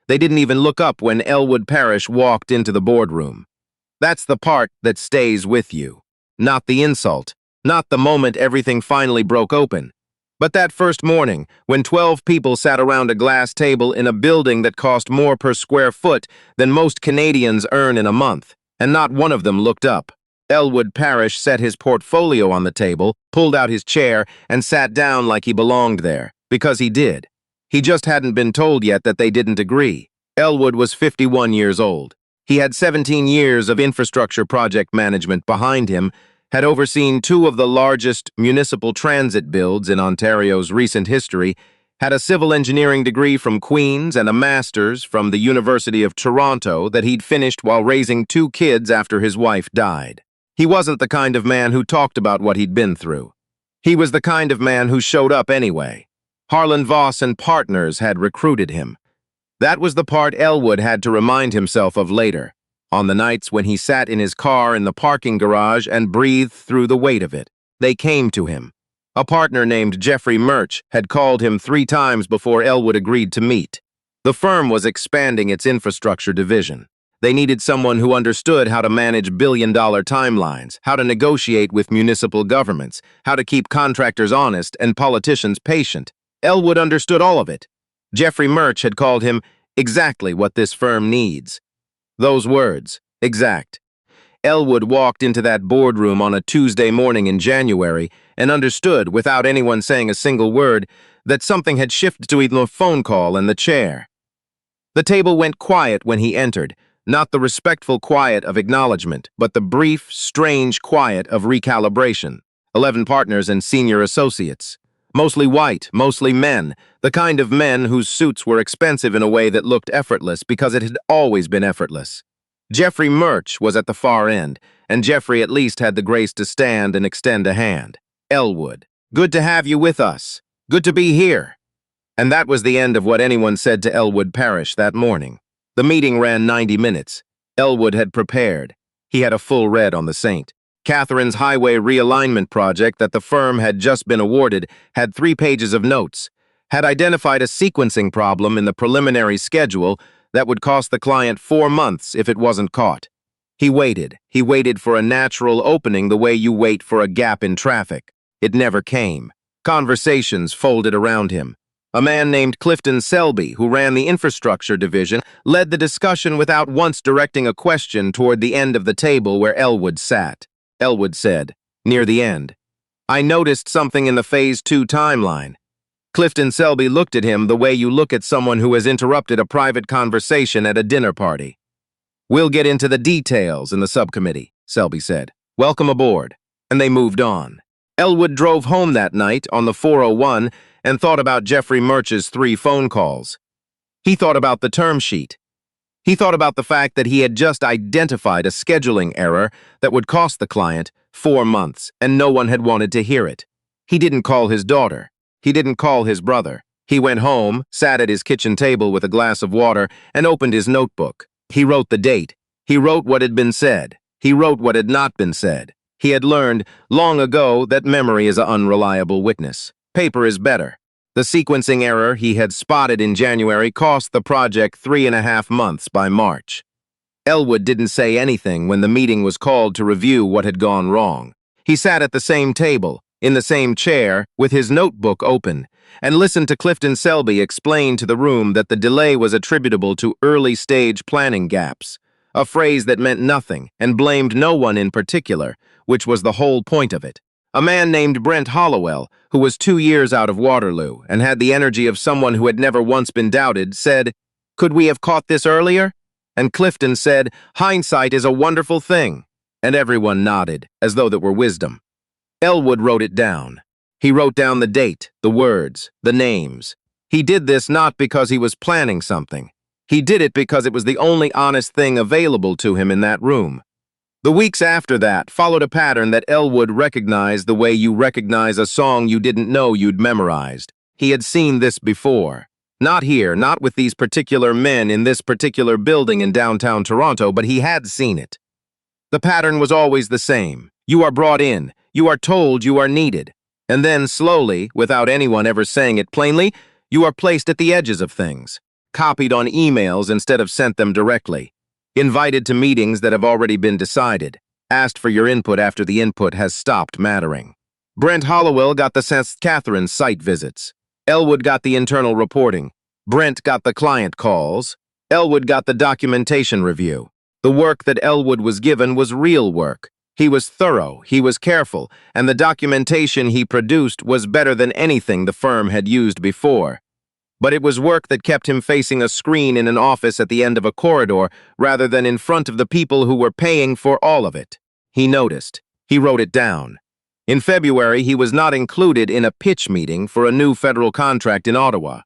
They didn't even look up when Elwood Parrish walked into the boardroom. That's the part that stays with you. Not the insult, not the moment everything finally broke open, but that first morning when 12 people sat around a glass table in a building that cost more per square foot than most Canadians earn in a month, and not one of them looked up. Elwood Parrish set his portfolio on the table, pulled out his chair, and sat down like he belonged there, because he did. He just hadn't been told yet that they didn't agree. Elwood was 51 years old. He had 17 years of infrastructure project management behind him, had overseen two of the largest municipal transit builds in Ontario's recent history, had a civil engineering degree from Queen's and a master's from the University of Toronto that he'd finished while raising two kids after his wife died. He wasn't the kind of man who talked about what he'd been through. He was the kind of man who showed up anyway. Harlan Voss and partners had recruited him. That was the part Elwood had to remind himself of later, on the nights when he sat in his car in the parking garage and breathed through the weight of it. They came to him. A partner named Jeffrey Murch had called him 3 times before Elwood agreed to meet. The firm was expanding its infrastructure division. They needed someone who understood how to manage billion-dollar timelines, how to negotiate with municipal governments, how to keep contractors honest and politicians patient. Elwood understood all of it. Jeffrey Murch had called him exactly what this firm needs. Those words, exact. Elwood walked into that boardroom on a Tuesday morning in January and understood, without anyone saying a single word, that something had shifted to the phone call and the chair. The table went quiet when he entered, not the respectful quiet of acknowledgement, but the brief, strange quiet of recalibration. 11 partners and senior associates. Mostly white, mostly men, the kind of men whose suits were expensive in a way that looked effortless because it had always been effortless. Jeffrey Murch was at the far end, and Jeffrey at least had the grace to stand and extend a hand. Elwood, good to have you with us. Good to be here. And that was the end of what anyone said to Elwood Parrish that morning. The meeting ran 90 minutes. Elwood had prepared. He had a full read on the Saint. Catherine's highway realignment project that the firm had just been awarded had 3 pages of notes, had identified a sequencing problem in the preliminary schedule that would cost the client 4 months if it wasn't caught. He waited for a natural opening the way you wait for a gap in traffic. It never came. Conversations folded around him. A man named Clifton Selby, who ran the infrastructure division, led the discussion without once directing a question toward the end of the table where Elwood sat. Elwood said, near the end, I noticed something in the Phase 2 timeline. Clifton Selby looked at him the way you look at someone who has interrupted a private conversation at a dinner party. We'll get into the details in the subcommittee, Selby said. Welcome aboard. And they moved on. Elwood drove home that night on the 401 and thought about Jeffrey Murch's 3 phone calls. He thought about the term sheet. He thought about the fact that he had just identified a scheduling error that would cost the client 4 months, and no one had wanted to hear it. He didn't call his daughter. He didn't call his brother. He went home, sat at his kitchen table with a glass of water, and opened his notebook. He wrote the date. He wrote what had been said. He wrote what had not been said. He had learned long ago that memory is an unreliable witness. Paper is better. The sequencing error he had spotted in January cost the project 3.5 months by March. Elwood didn't say anything when the meeting was called to review what had gone wrong. He sat at the same table, in the same chair, with his notebook open, and listened to Clifton Selby explain to the room that the delay was attributable to early-stage planning gaps, a phrase that meant nothing and blamed no one in particular, which was the whole point of it. A man named Brent Hollowell, who was 2 years out of Waterloo and had the energy of someone who had never once been doubted, said, "Could we have caught this earlier?" And Clifton said, "Hindsight is a wonderful thing." And everyone nodded, as though that were wisdom. Elwood wrote it down. He wrote down the date, the words, the names. He did this not because he was planning something. He did it because it was the only honest thing available to him in that room. The weeks after that followed a pattern that Elwood recognized the way you recognize a song you didn't know you'd memorized. He had seen this before. Not here, not with these particular men in this particular building in downtown Toronto, but he had seen it. The pattern was always the same. You are brought in. You are told you are needed. And then slowly, without anyone ever saying it plainly, you are placed at the edges of things. copied on emails instead of sent them directly, invited to meetings that have already been decided, asked for your input after the input has stopped mattering. Brent Hollowell got the St. Catherine's site visits. Elwood got the internal reporting. Brent got the client calls. Elwood got the documentation review. The work that Elwood was given was real work. He was thorough, he was careful, and the documentation he produced was better than anything the firm had used before. But it was work that kept him facing a screen in an office at the end of a corridor rather than in front of the people who were paying for all of it. He noticed. He wrote it down. In February, he was not included in a pitch meeting for a new federal contract in Ottawa.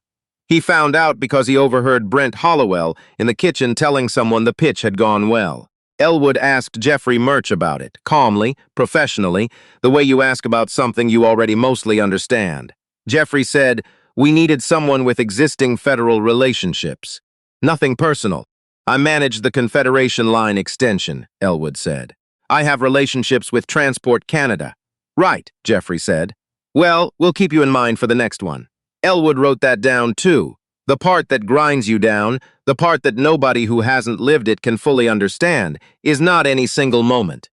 He found out because he overheard Brent Hollowell in the kitchen telling someone the pitch had gone well. Elwood asked Jeffrey Murch about it, calmly, professionally, the way you ask about something you already mostly understand. Jeffrey said, "We needed someone with existing federal relationships. Nothing personal. I manage the Confederation Line extension," Elwood said. "I have relationships with Transport Canada." "Right," Jeffrey said. "Well, we'll keep you in mind for the next one." Elwood wrote that down too. The part that grinds you down, the part that nobody who hasn't lived it can fully understand, is not any single moment.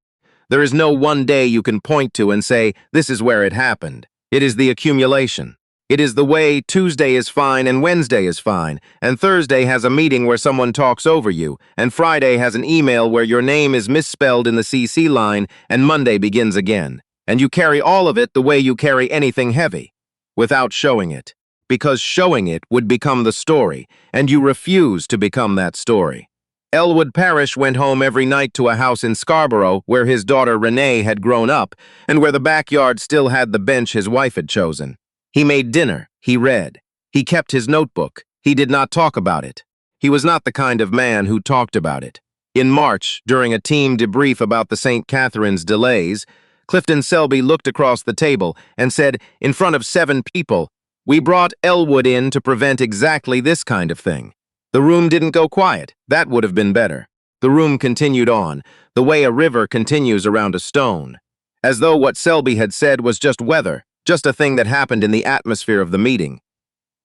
There is no one day you can point to and say, this is where it happened. It is the accumulation. It is the way Tuesday is fine and Wednesday is fine, and Thursday has a meeting where someone talks over you, and Friday has an email where your name is misspelled in the CC line, and Monday begins again. And you carry all of it the way you carry anything heavy, without showing it. Because showing it would become the story, and you refuse to become that story. Elwood Parrish went home every night to a house in Scarborough where his daughter Renee had grown up and where the backyard still had the bench his wife had chosen. He made dinner, he read. He kept his notebook, he did not talk about it. He was not the kind of man who talked about it. In March, during a team debrief about the St. Catherine's delays, Clifton Selby looked across the table and said, in front of 7 people, "We brought Elwood in to prevent exactly this kind of thing." The room didn't go quiet. That would have been better. The room continued on, the way a river continues around a stone. As though what Selby had said was just weather, just a thing that happened in the atmosphere of the meeting.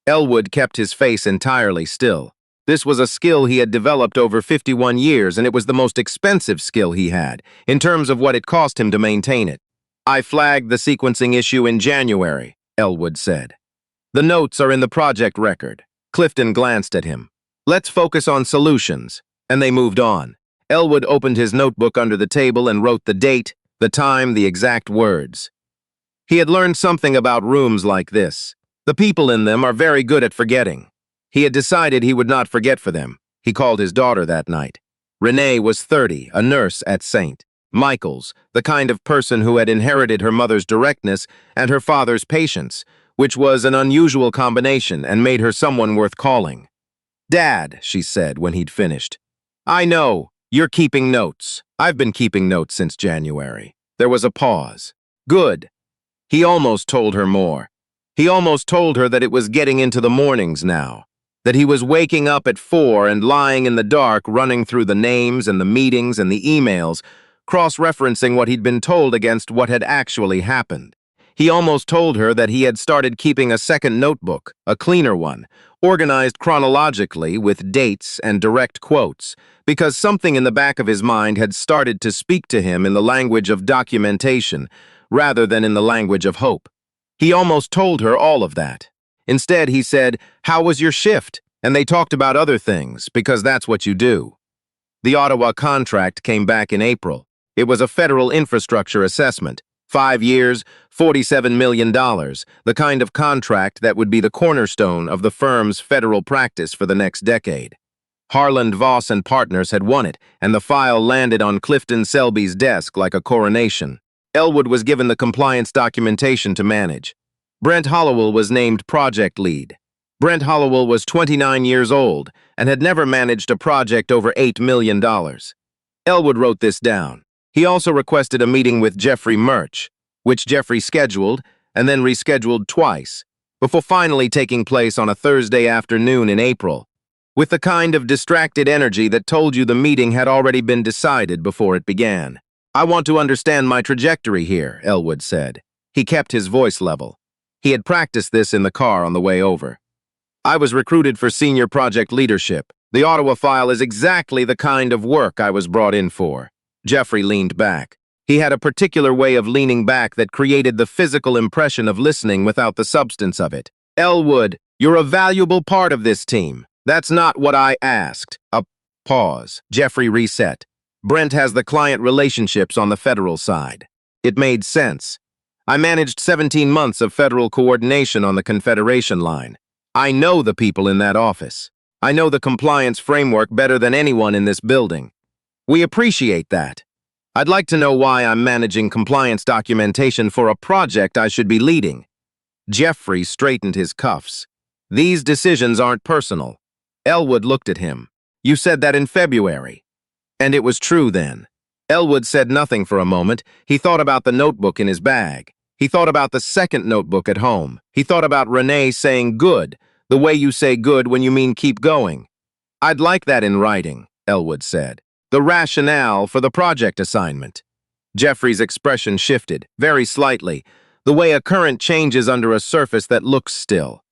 Elwood kept his face entirely still. This was a skill he had developed over 51 years, and it was the most expensive skill he had, in terms of what it cost him to maintain it. "I flagged the sequencing issue in January," Elwood said. "The notes are in the project record." Clifton glanced at him. "Let's focus on solutions." And they moved on. Elwood opened his notebook under the table and wrote the date, the time, the exact words. He had learned something about rooms like this. The people in them are very good at forgetting. He had decided he would not forget for them. He called his daughter that night. Renee was 30, a nurse at St. Michael's, the kind of person who had inherited her mother's directness and her father's patience, which was an unusual combination and made her someone worth calling. "Dad," she said when he'd finished, "I know, you're keeping notes. I've been keeping notes since January." There was a pause. "Good." He almost told her more. He almost told her that it was getting into the mornings now, that he was waking up at 4 and lying in the dark running through the names and the meetings and the emails, cross-referencing what he'd been told against what had actually happened. He almost told her that he had started keeping a second notebook, a cleaner one, organized chronologically with dates and direct quotes, because something in the back of his mind had started to speak to him in the language of documentation, rather than in the language of hope. He almost told her all of that. Instead, he said, "How was your shift?" And they talked about other things, because that's what you do. The Ottawa contract came back in April. It was a federal infrastructure assessment. 5 years, $47 million, the kind of contract that would be the cornerstone of the firm's federal practice for the next decade. Harland Voss and Partners had won it, and the file landed on Clifton Selby's desk like a coronation. Elwood was given the compliance documentation to manage. Brent Hollowell was named project lead. Brent Hollowell was 29 years old and had never managed a project over $8 million. Elwood wrote this down. He also requested a meeting with Jeffrey Murch, which Jeffrey scheduled and then rescheduled twice, before finally taking place on a Thursday afternoon in April, with the kind of distracted energy that told you the meeting had already been decided before it began. "I want to understand my trajectory here," Elwood said. He kept his voice level. He had practiced this in the car on the way over. I was recruited for senior project leadership. The Ottawa file is exactly the kind of work I was brought in for. Jeffrey leaned back. He had a particular way of leaning back that created the physical impression of listening without the substance of it. Elwood, you're a valuable part of this team. That's not what I asked. A pause. Jeffrey reset. Brent has the client relationships on the federal side. It made sense. I managed 17 months of federal coordination on the Confederation line. I know the people in that office. I know the compliance framework better than anyone in this building. We appreciate that. I'd like to know why I'm managing compliance documentation for a project I should be leading. Jeffrey straightened his cuffs. These decisions aren't personal. Elwood looked at him. You said that in February. And it was true then. Elwood said nothing for a moment. He thought about the notebook in his bag. He thought about the second notebook at home. He thought about Renee saying good, the way you say good when you mean keep going. I'd like that in writing, Elwood said. The rationale for the project assignment. Jeffrey's expression shifted, very slightly, the way a current changes under a surface that looks still.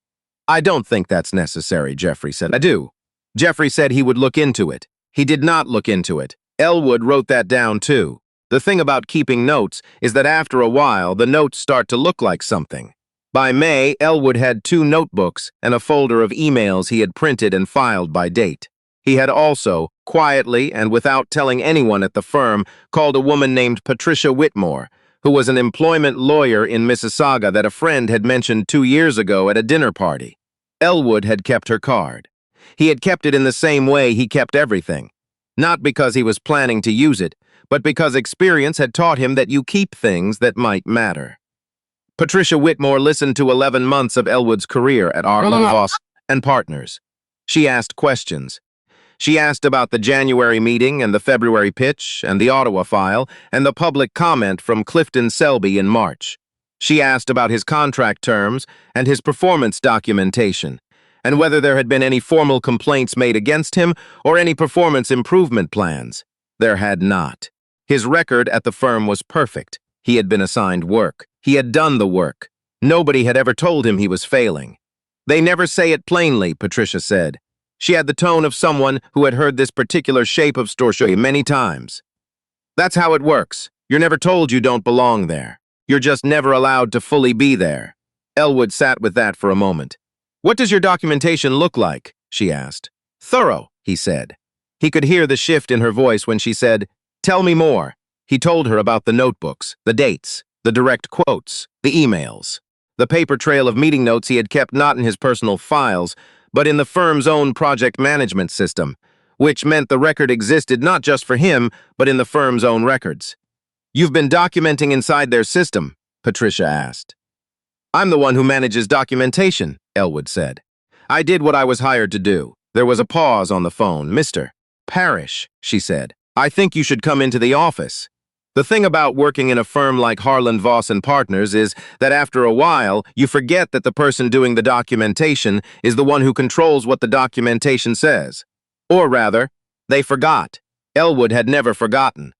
I don't think that's necessary, Jeffrey said. I do. Jeffrey said he would look into it. He did not look into it. Elwood wrote that down too. The thing about keeping notes is that after a while, the notes start to look like something. By May, Elwood had 2 notebooks and a folder of emails he had printed and filed by date. He had also, quietly and without telling anyone at the firm, called a woman named Patricia Whitmore, who was an employment lawyer in Mississauga that a friend had mentioned 2 years ago at a dinner party. Elwood had kept her card. He had kept it in the same way he kept everything. Not because he was planning to use it, but because experience had taught him that you keep things that might matter. Patricia Whitmore listened to 11 months of Elwood's career at Arlen Voss and Partners. She asked questions. She asked about the January meeting and the February pitch and the Ottawa file and the public comment from Clifton Selby in March. She asked about his contract terms and his performance documentation, and whether there had been any formal complaints made against him or any performance improvement plans. There had not. His record at the firm was perfect. He had been assigned work. He had done the work. Nobody had ever told him he was failing. They never say it plainly, Patricia said. She had the tone of someone who had heard this particular shape of story many times. That's how it works. You're never told you don't belong there. You're just never allowed to fully be there. Elwood sat with that for a moment. What does your documentation look like? She asked. Thorough, he said. He could hear the shift in her voice when she said, tell me more. He told her about the notebooks, the dates, the direct quotes, the emails, the paper trail of meeting notes he had kept not in his personal files, but in the firm's own project management system, which meant the record existed not just for him, but in the firm's own records. You've been documenting inside their system, Patricia asked. I'm the one who manages documentation, Elwood said. I did what I was hired to do. There was a pause on the phone. Mr. Parrish, she said, I think you should come into the office. The thing about working in a firm like Harlan Voss and Partners is that after a while, you forget that the person doing the documentation is the one who controls what the documentation says. Or rather, they forgot. Elwood had never forgotten.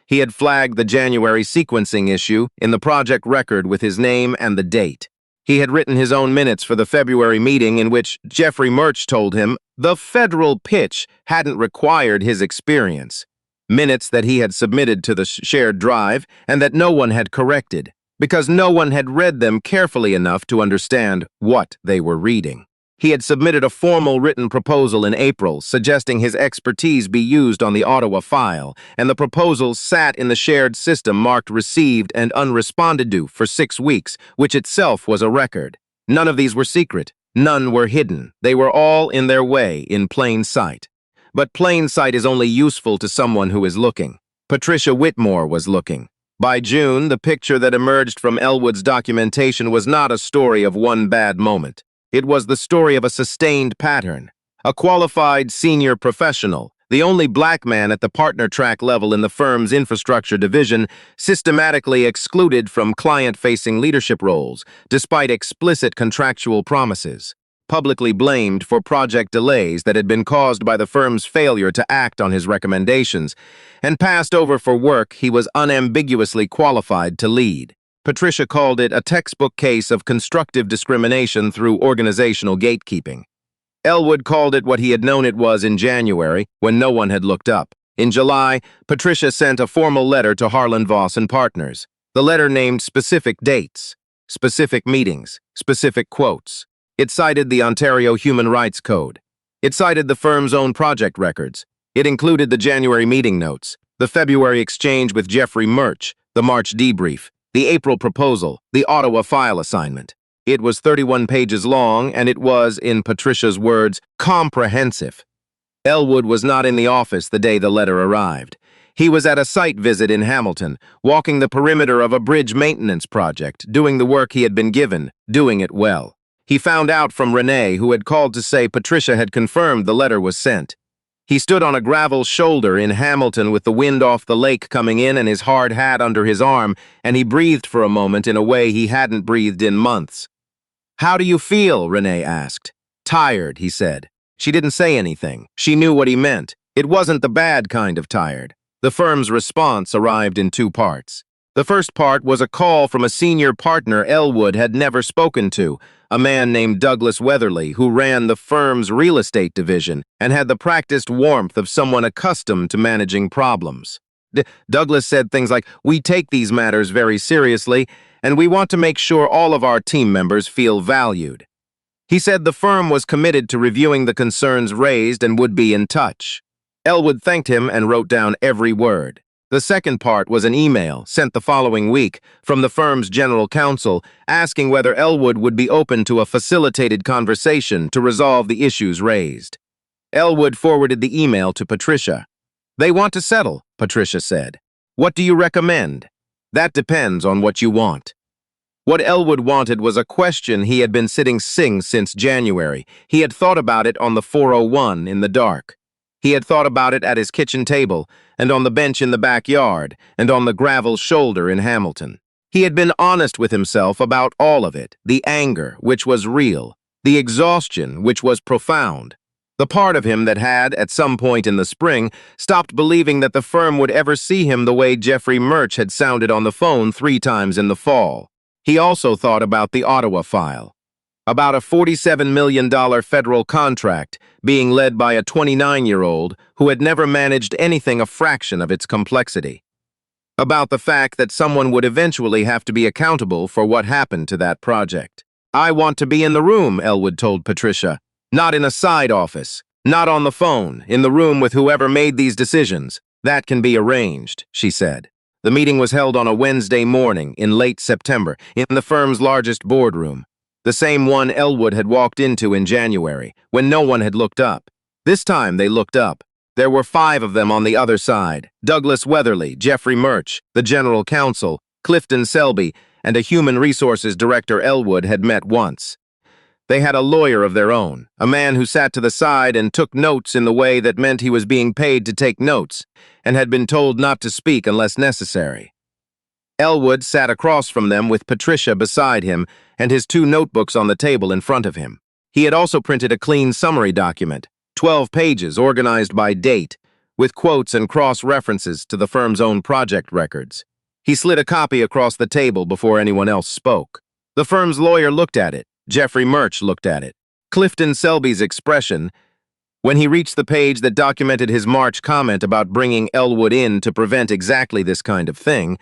He had flagged the January sequencing issue in the project record with his name and the date. He had written his own minutes for the February meeting in which Jeffrey Murch told him the federal pitch hadn't required his experience. Minutes that he had submitted to the shared drive and that no one had corrected, because no one had read them carefully enough to understand what they were reading. He had submitted a formal written proposal in April suggesting his expertise be used on the Ottawa file, and the proposal sat in the shared system marked received and unresponded to for 6 weeks, which itself was a record. None of these were secret. None were hidden. They were all in their way, in plain sight. But plain sight is only useful to someone who is looking. Patricia Whitmore was looking. By June, the picture that emerged from Elwood's documentation was not a story of one bad moment. It was the story of a sustained pattern. A qualified senior professional, the only black man at the partner track level in the firm's infrastructure division, systematically excluded from client-facing leadership roles, despite explicit contractual promises. Publicly blamed for project delays that had been caused by the firm's failure to act on his recommendations, and passed over for work he was unambiguously qualified to lead. Patricia called it a textbook case of constructive discrimination through organizational gatekeeping. Elwood called it what he had known it was in January, when no one had looked up. In July, Patricia sent a formal letter to Harlan Voss and Partners. The letter named specific dates, specific meetings, specific quotes. It cited the Ontario Human Rights Code. It cited the firm's own project records. It included the January meeting notes, the February exchange with Jeffrey Murch, the March debrief, the April proposal, the Ottawa file assignment. It was 31 pages long, and it was, in Patricia's words, comprehensive. Elwood was not in the office the day the letter arrived. He was at a site visit in Hamilton, walking the perimeter of a bridge maintenance project, doing the work he had been given, doing it well. He found out from Renee, who had called to say Patricia had confirmed the letter was sent. He stood on a gravel shoulder in Hamilton with the wind off the lake coming in and his hard hat under his arm, and he breathed for a moment in a way he hadn't breathed in months. "How do you feel?" Renee asked. "Tired," he said. She didn't say anything. She knew what he meant. It wasn't the bad kind of tired. The firm's response arrived in two parts. The first part was a call from a senior partner Elwood had never spoken to, a man named Douglas Weatherly, who ran the firm's real estate division and had the practiced warmth of someone accustomed to managing problems. Douglas said things like, "We take these matters very seriously, and we want to make sure all of our team members feel valued." He said the firm was committed to reviewing the concerns raised and would be in touch. Elwood thanked him and wrote down every word. The second part was an email sent the following week from the firm's general counsel asking whether Elwood would be open to a facilitated conversation to resolve the issues raised. Elwood forwarded the email to Patricia. "They want to settle," Patricia said. "What do you recommend?" "That depends on what you want." What Elwood wanted was a question he had been sitting since January. He had thought about it on the 401 in the dark. He had thought about it at his kitchen table, and on the bench in the backyard, and on the gravel shoulder in Hamilton. He had been honest with himself about all of it, the anger, which was real, the exhaustion, which was profound. The part of him that had, at some point in the spring, stopped believing that the firm would ever see him the way Jeffrey Murch had sounded on the phone 3 times in the fall. He also thought about the Ottawa file, about a $47 million federal contract being led by a 29-year-old who had never managed anything a fraction of its complexity, about the fact that someone would eventually have to be accountable for what happened to that project. "I want to be in the room," Elwood told Patricia, "not in a side office, not on the phone, in the room with whoever made these decisions. That can be arranged," she said. The meeting was held on a Wednesday morning in late September in the firm's largest boardroom, the same one Elwood had walked into in January, when no one had looked up. This time they looked up. There were 5 of them on the other side: Douglas Weatherly, Jeffrey Murch, the general counsel, Clifton Selby, and a human resources director Elwood had met once. They had a lawyer of their own, a man who sat to the side and took notes in the way that meant he was being paid to take notes, and had been told not to speak unless necessary. Elwood sat across from them with Patricia beside him and his 2 notebooks on the table in front of him. He had also printed a clean summary document, 12 pages organized by date, with quotes and cross-references to the firm's own project records. He slid a copy across the table before anyone else spoke. The firm's lawyer looked at it. Jeffrey Murch looked at it. Clifton Selby's expression, when he reached the page that documented his March comment about bringing Elwood in to prevent exactly this kind of thing,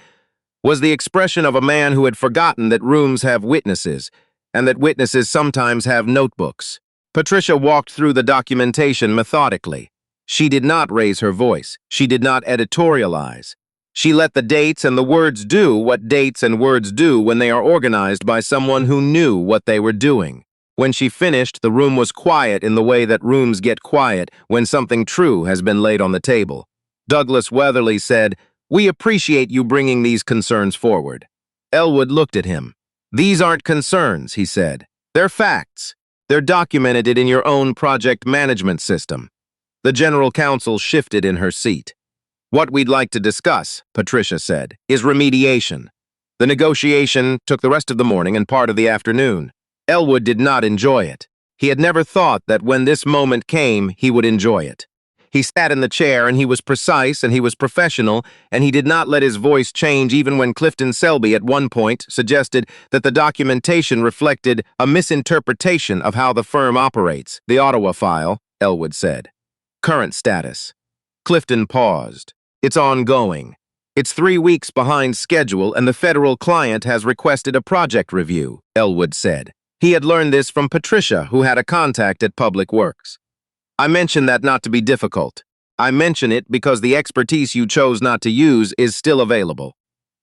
was the expression of a man who had forgotten that rooms have witnesses, and that witnesses sometimes have notebooks. Patricia walked through the documentation methodically. She did not raise her voice. She did not editorialize. She let the dates and the words do what dates and words do when they are organized by someone who knew what they were doing. When she finished, the room was quiet in the way that rooms get quiet when something true has been laid on the table. Douglas Weatherly said, "We appreciate you bringing these concerns forward." Elwood looked at him. "These aren't concerns," he said. "They're facts. They're documented in your own project management system." The general counsel shifted in her seat. "What we'd like to discuss," Patricia said, "is remediation." The negotiation took the rest of the morning and part of the afternoon. Elwood did not enjoy it. He had never thought that when this moment came, he would enjoy it. He sat in the chair, and he was precise, and he was professional, and he did not let his voice change even when Clifton Selby at one point suggested that the documentation reflected a misinterpretation of how the firm operates. The Ottawa file, Elwood said. Current status. Clifton paused. It's ongoing. It's 3 weeks behind schedule, and the federal client has requested a project review, Elwood said. He had learned this from Patricia, who had a contact at Public Works. I mention that not to be difficult. I mention it because the expertise you chose not to use is still available.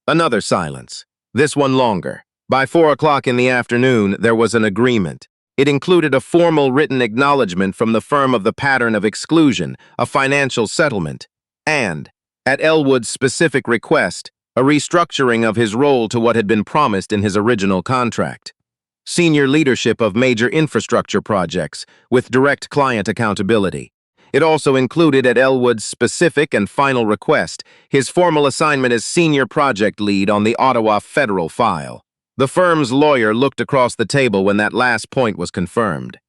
Another silence. This one longer. By 4 o'clock in the afternoon, there was an agreement. It included a formal written acknowledgement from the firm of the pattern of exclusion, a financial settlement, and, at Elwood's specific request, a restructuring of his role to what had been promised in his original contract. Senior leadership of major infrastructure projects, with direct client accountability. It also included, at Elwood's specific and final request, his formal assignment as senior project lead on the Ottawa federal file. The firm's lawyer looked across the table when that last point was confirmed.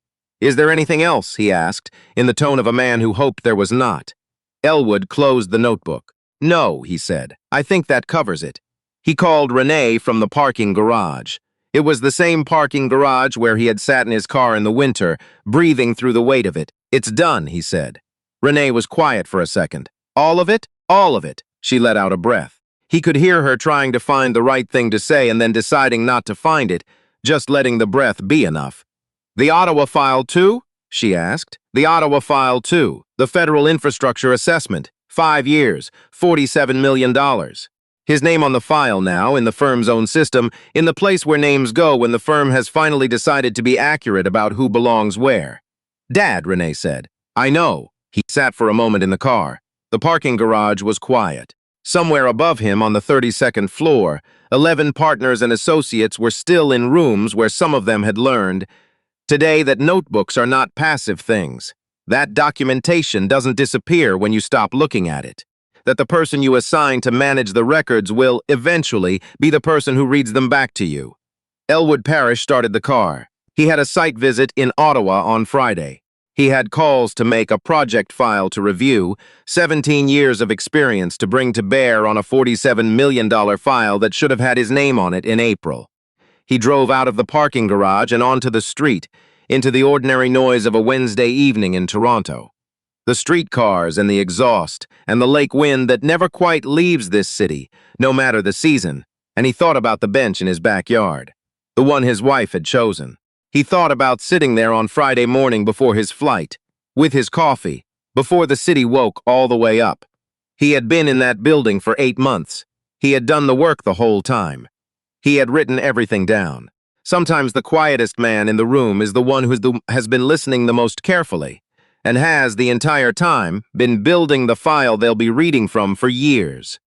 "Is there anything else?" he asked, in the tone of a man who hoped there was not. Elwood closed the notebook. "No," he said. "I think that covers it." He called Renee from the parking garage. It was the same parking garage where he had sat in his car in the winter, breathing through the weight of it. "It's done," he said. Renee was quiet for a second. "All of it? All of it." She let out a breath. He could hear her trying to find the right thing to say and then deciding not to find it, just letting the breath be enough. "The Ottawa file too?" she asked. "The Ottawa file too. The federal infrastructure assessment. 5 years, $47 million. His name on the file now, in the firm's own system, in the place where names go when the firm has finally decided to be accurate about who belongs where. "Dad," Renee said. "I know." He sat for a moment in the car. The parking garage was quiet. Somewhere above him on the 32nd floor, 11 partners and associates were still in rooms where some of them had learned today that notebooks are not passive things. That documentation doesn't disappear when you stop looking at it. That the person you assign to manage the records will, eventually, be the person who reads them back to you. Elwood Parrish started the car. He had a site visit in Ottawa on Friday. He had calls to make, a project file to review, 17 years of experience to bring to bear on a $47 million file that should have had his name on it in April. He drove out of the parking garage and onto the street, into the ordinary noise of a Wednesday evening in Toronto. The streetcars and the exhaust and the lake wind that never quite leaves this city, no matter the season, and he thought about the bench in his backyard, the one his wife had chosen. He thought about sitting there on Friday morning before his flight, with his coffee, before the city woke all the way up. He had been in that building for 8 months. He had done the work the whole time. He had written everything down. Sometimes the quietest man in the room is the one who has been listening the most carefully, and has, the entire time, been building the file they'll be reading from for years.